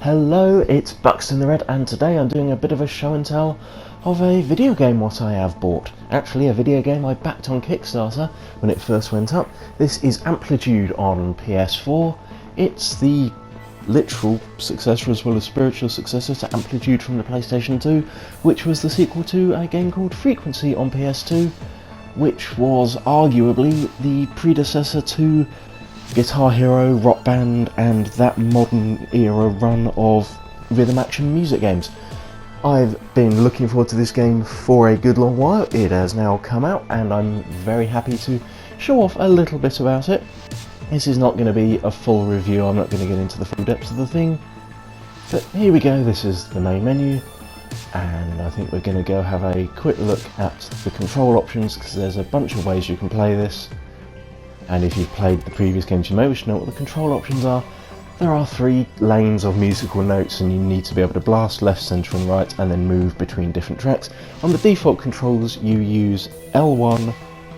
Hello, it's Buxton the Red, and today I'm doing a bit of a show and tell of a video game what I have bought. Actually, a video game I backed on Kickstarter when it first went up. This is Amplitude on PS4. It's the literal successor as well as spiritual successor to Amplitude from the PlayStation 2, which was the sequel to a game called Frequency on PS2, which was arguably the predecessor to Guitar Hero, Rock Band, and that modern era run of rhythm action music games. I've been looking forward to this game for a good long while. It has now come out and I'm very happy to show off a little bit about it. This is not going to be a full review, I'm not going to get into the full depths of the thing, but here we go. This is the main menu, and I think we're going to go have a quick look at the control options, because there's a bunch of ways you can play this. And if you've played the previous games, you may wish to know what the control options are. There are 3 lanes of musical notes, and you need to be able to blast left, centre and right, and then move between different tracks. On the default controls, you use L1,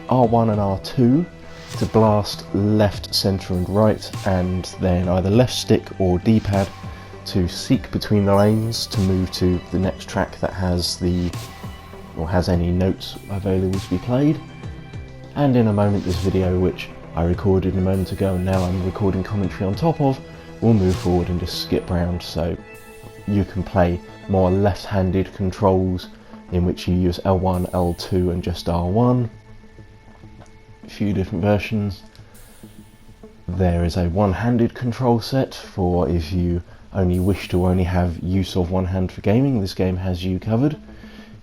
R1 and R2 to blast left, centre and right, and then either left stick or D-pad to seek between the lanes to move to the next track that has any notes available to be played. And in a moment, this video, which I recorded a moment ago and now I'm recording commentary on top of, will move forward and just skip round, so you can play more left-handed controls in which you use L1, L2 and just R1. A few different versions. There is a one-handed control set for if you only wish to only have use of one hand for gaming. This game has you covered.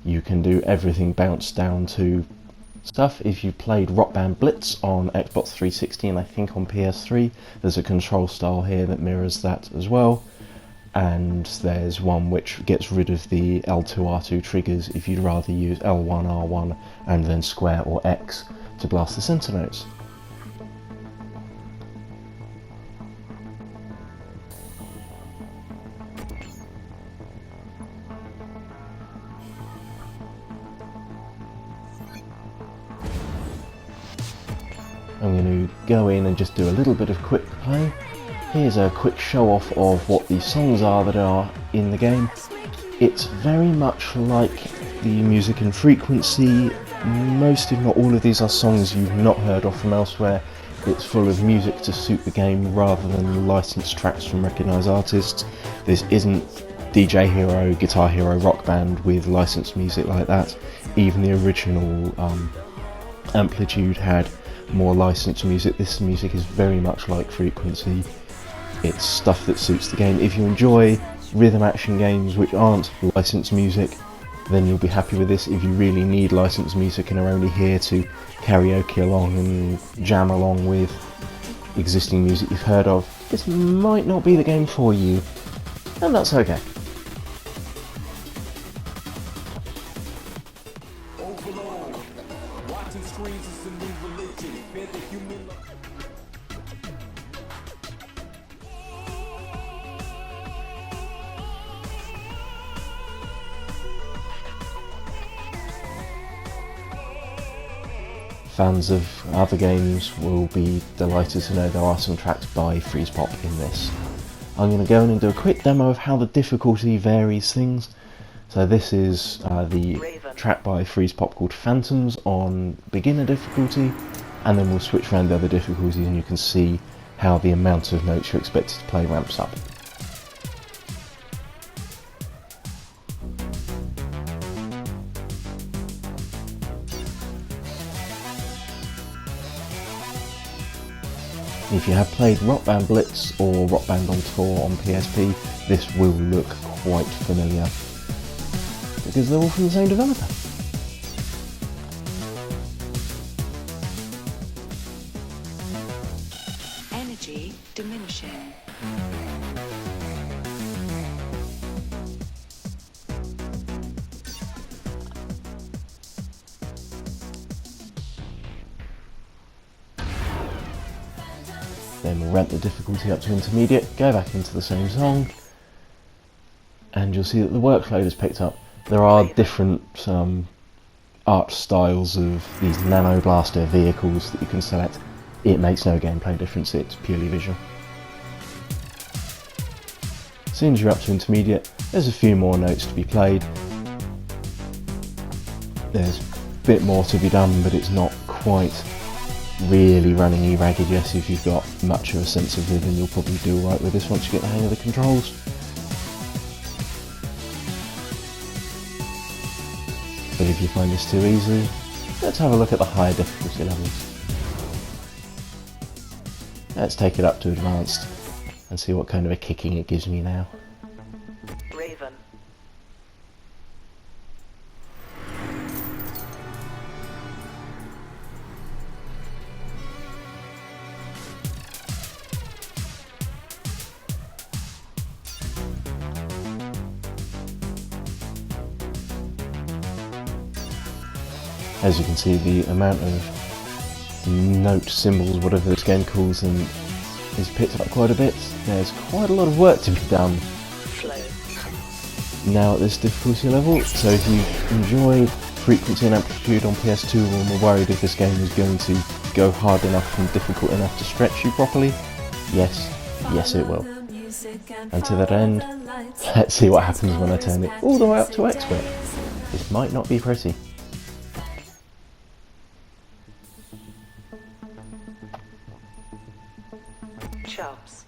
You can do everything bounced down to stuff. If you played Rock Band Blitz on Xbox 360 and I think on PS3, there's a control style here that mirrors that as well, and there's one which gets rid of the L2 R2 triggers if you'd rather use L1 R1 and then square or X to blast the center notes. I'm going to go in and just do a little bit of quick play. Here's a quick show off of what the songs are that are in the game. It's very much like the music in Frequency. Most, if not all of these, are songs you've not heard of from elsewhere. It's full of music to suit the game rather than licensed tracks from recognised artists. This isn't DJ Hero, Guitar Hero, Rock Band with licensed music like that. Even the original Amplitude had more licensed music. This music is very much like Frequency. It's stuff that suits the game. If you enjoy rhythm action games which aren't licensed music, then you'll be happy with this. If you really need licensed music and are only here to karaoke along and jam along with existing music you've heard of, this might not be the game for you, and that's okay. Fans of other games will be delighted to know there are some tracks by Freeze Pop in this. I'm going to go in and do a quick demo of how the difficulty varies things. So this is the track by Freeze Pop called Phantoms on beginner difficulty, and then we'll switch around the other difficulties and you can see how the amount of notes you're expected to play ramps up. If you have played Rock Band Blitz or Rock Band on Tour on PSP, this will look quite familiar, because they're all from the same developer. Energy diminishing. Then we'll ramp the difficulty up to intermediate, go back into the same song, and you'll see that the workload is picked up. There are different art styles of these nano blaster vehicles that you can select. It makes no gameplay difference, it's purely visual. soon as you're up to intermediate, there's a few more notes to be played. There's a bit more to be done, but it's not quite really running you ragged. Yes, if you've got much of a sense of rhythm, you'll probably do alright with this once you get the hang of the controls. But if you find this too easy, let's have a look at the higher difficulty levels. Let's take it up to advanced and see what kind of a kicking it gives me now. Raven. As you can see, the amount of note symbols, whatever this game calls them, is picked up quite a bit. There's quite a lot of work to be done now at this difficulty level, so if you enjoyed Frequency and Amplitude on PS2 and were worried if this game was going to go hard enough and difficult enough to stretch you properly, yes it will. And to that end, let's see what happens when I turn it all the way up to expert. This might not be pretty. Chops.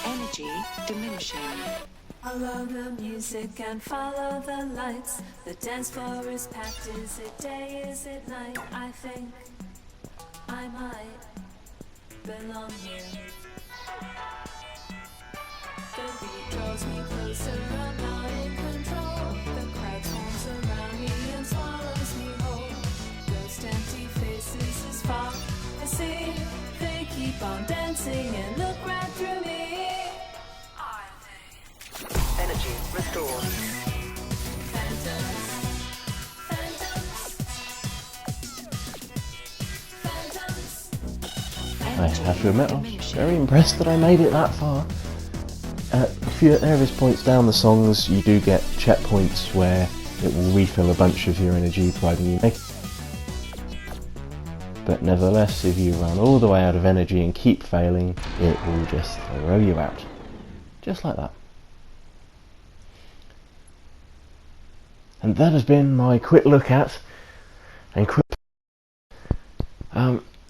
Energy diminishing. Follow the music and follow the lights. The dance floor is packed. Is it day? Is it night? I think I might belong here. The beat draws me closer. I'm not in control. The crowd swarms around me and swallows me whole. Ghost empty faces as far as see. They keep on dancing and look right through me. Energy restored. Phantoms, phantoms, phantoms. I have to admit, I was very impressed that I made it that far. A few at various points down the songs, you do get checkpoints where it will refill a bunch of your energy, providing you make. But nevertheless, if you run all the way out of energy and keep failing, it will just throw you out. Just like that. And that has been my quick look at and quick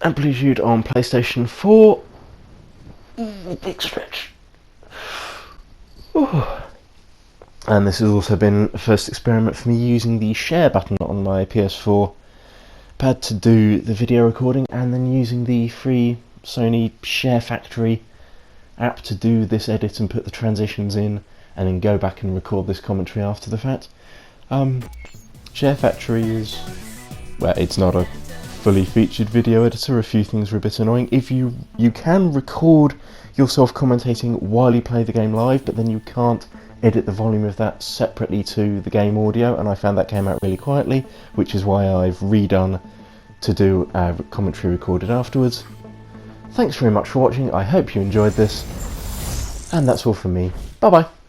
Amplitude on PlayStation 4. Big stretch. Ooh. And this has also been a first experiment for me using the share button on my PS4 pad to do the video recording, and then using the free Sony Share Factory app to do this edit and put the transitions in, and then go back and record this commentary after the fact. Share Factory is, well, it's not a fully featured video editor. A few things are a bit annoying. If you can record yourself commentating while you play the game live, but then you can't edit the volume of that separately to the game audio, and I found that came out really quietly, which is why I've redone to do a commentary recorded afterwards. Thanks very much for watching. I hope you enjoyed this, and that's all from me. Bye bye.